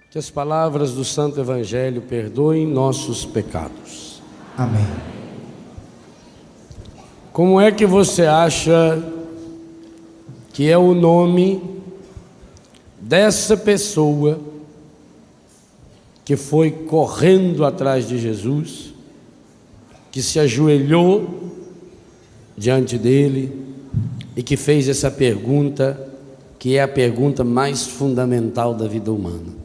Que as palavras do Santo Evangelho perdoem nossos pecados. Amém. Como é que você acha que é o nome dessa pessoa que foi correndo atrás de Jesus, que se ajoelhou diante dele e que fez essa pergunta, que é a pergunta mais fundamental da vida humana: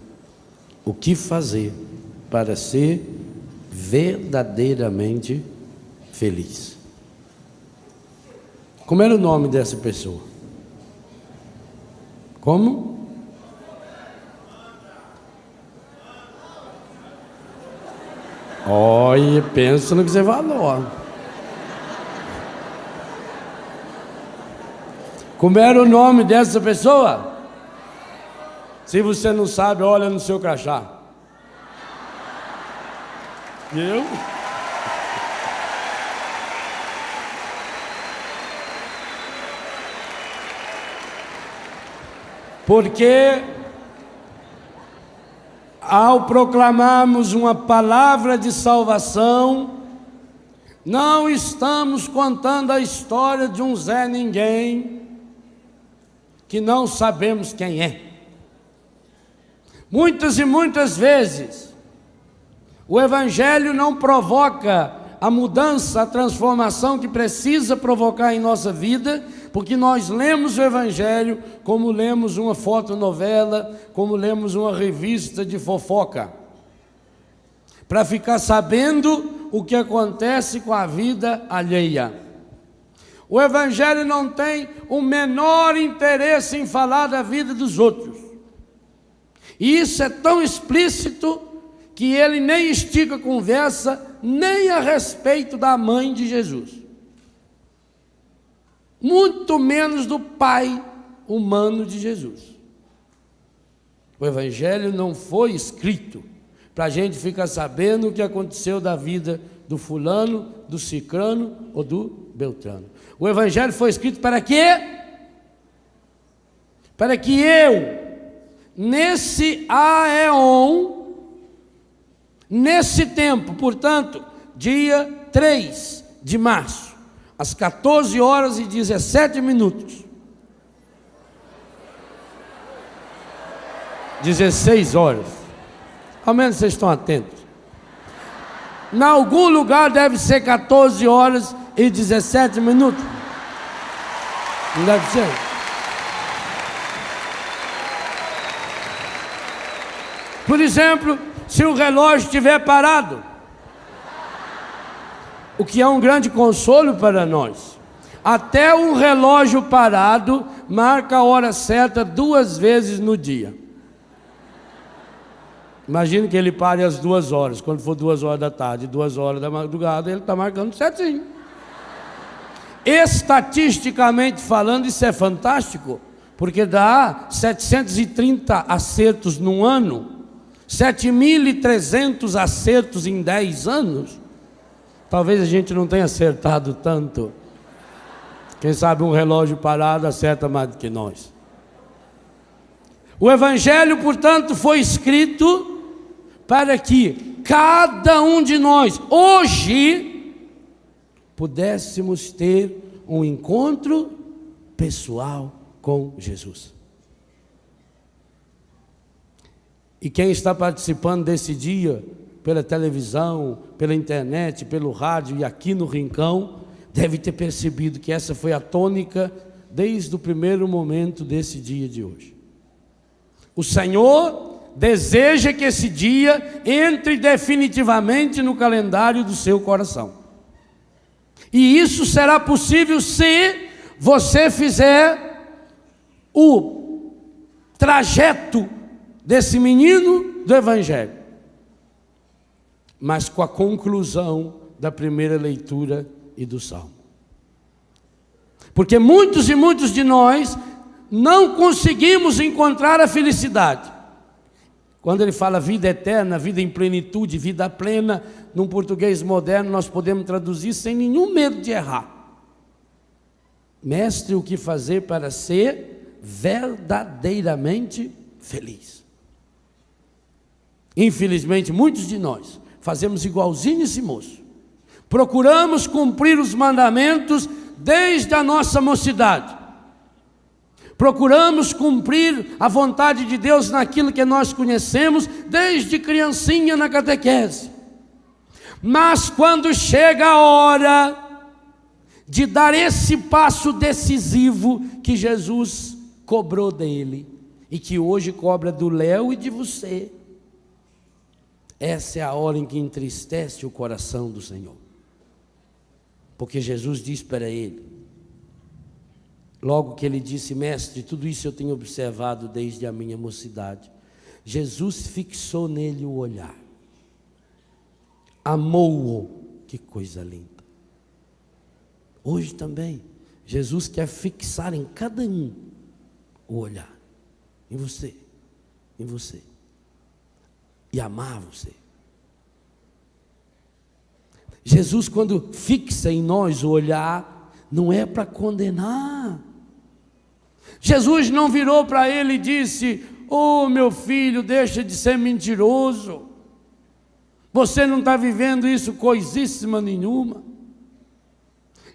o que fazer para ser verdadeiramente feliz? Como era o nome dessa pessoa? Como? Olha, pensa no que você falou. Como era o nome dessa pessoa? Se você não sabe, olha no seu crachá. Viu? Porque ao proclamarmos uma palavra de salvação, não estamos contando a história de um Zé Ninguém que não sabemos quem é. Muitas e muitas vezes o Evangelho não provoca a mudança, a transformação que precisa provocar em nossa vida, porque nós lemos o Evangelho como lemos uma fotonovela, como lemos uma revista de fofoca, para ficar sabendo o que acontece com a vida alheia. O Evangelho não tem o menor interesse em falar da vida dos outros. E isso é tão explícito que ele nem estica a conversa, nem a respeito da mãe de Jesus, muito menos do pai humano de Jesus. O Evangelho não foi escrito para a gente ficar sabendo o que aconteceu da vida do fulano, do cicrano ou do beltrano. O Evangelho foi escrito para quê? Para que eu, nesse aeon, nesse tempo, portanto, dia 3 de março, às 14 horas e 17 minutos, 16 horas, ao menos vocês estão atentos. Em algum lugar deve ser 14 horas e 17 minutos. Não deve ser? Por exemplo, se o relógio estiver parado, o que é um grande consolo para nós. Até um relógio parado marca a hora certa 2 vezes no dia. Imagine que ele pare às 2 horas, quando for 2 horas da tarde, 2 horas da madrugada, ele está marcando certinho. Estatisticamente falando, isso é fantástico, porque dá 730 acertos num ano, 7.300 acertos em 10 anos. Talvez a gente não tenha acertado tanto. Quem sabe um relógio parado acerta mais do que nós. O Evangelho, portanto, foi escrito para que cada um de nós, hoje, pudéssemos ter um encontro pessoal com Jesus. E quem está participando desse dia, pela televisão, pela internet, pelo rádio e aqui no Rincão, deve ter percebido que essa foi a tônica desde o primeiro momento desse dia de hoje. O Senhor deseja que esse dia entre definitivamente no calendário do seu coração. E isso será possível se você fizer o trajeto desse menino do Evangelho, mas com a conclusão da primeira leitura e do Salmo. Porque muitos e muitos de nós não conseguimos encontrar a felicidade. Quando ele fala vida eterna, vida em plenitude, vida plena, num português moderno, nós podemos traduzir sem nenhum medo de errar. Mestre, o que fazer para ser verdadeiramente feliz? Infelizmente, muitos de nós fazemos igualzinho esse moço. Procuramos cumprir os mandamentos desde a nossa mocidade. Procuramos cumprir a vontade de Deus naquilo que nós conhecemos desde criancinha na catequese. Mas quando chega a hora de dar esse passo decisivo que Jesus cobrou dele e que hoje cobra do Léo e de você, essa é a hora em que entristece o coração do Senhor. Porque Jesus diz para ele, logo que ele disse: mestre, tudo isso eu tenho observado desde a minha mocidade. Jesus fixou nele o olhar, amou-o. Que coisa linda. Hoje também, Jesus quer fixar em cada um o olhar, em você, e amar você. Jesus, quando fixa em nós o olhar, não é para condenar. Jesus não virou para ele e disse: oh meu filho, deixa de ser mentiroso, você não está vivendo isso coisíssima nenhuma.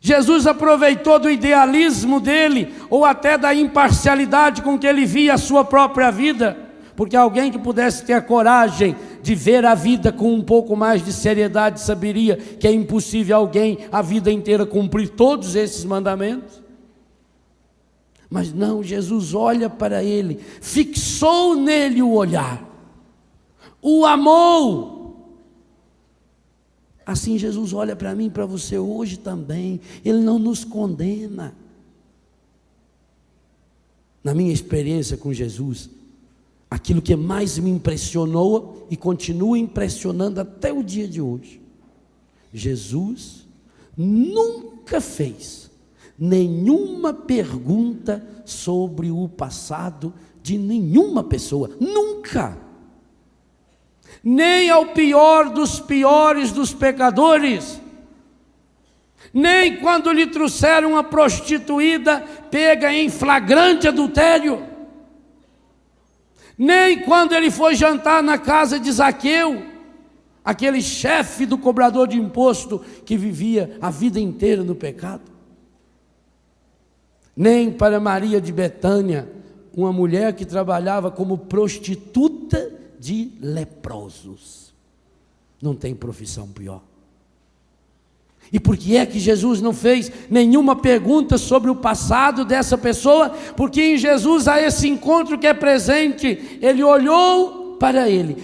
Jesus aproveitou do idealismo dele, ou até da imparcialidade com que ele via a sua própria vida, porque alguém que pudesse ter a coragem de ver a vida com um pouco mais de seriedade saberia que é impossível alguém a vida inteira cumprir todos esses mandamentos. Mas não, Jesus olha para ele, fixou nele o olhar, o amou. Assim Jesus olha para mim e para você hoje também. Ele não nos condena. Na minha experiência com Jesus, aquilo que mais me impressionou e continua impressionando até o dia de hoje, Jesus nunca fez nenhuma pergunta sobre o passado de nenhuma pessoa, nunca. Nem ao pior dos piores dos pecadores, nem quando lhe trouxeram uma prostituída pega em flagrante adultério, nem quando ele foi jantar na casa de Zaqueu, aquele chefe do cobrador de imposto que vivia a vida inteira no pecado, nem para Maria de Betânia, uma mulher que trabalhava como prostituta de leprosos. Não tem profissão pior. E por que é que Jesus não fez nenhuma pergunta sobre o passado dessa pessoa? Porque em Jesus há esse encontro que é presente. Ele olhou para ele,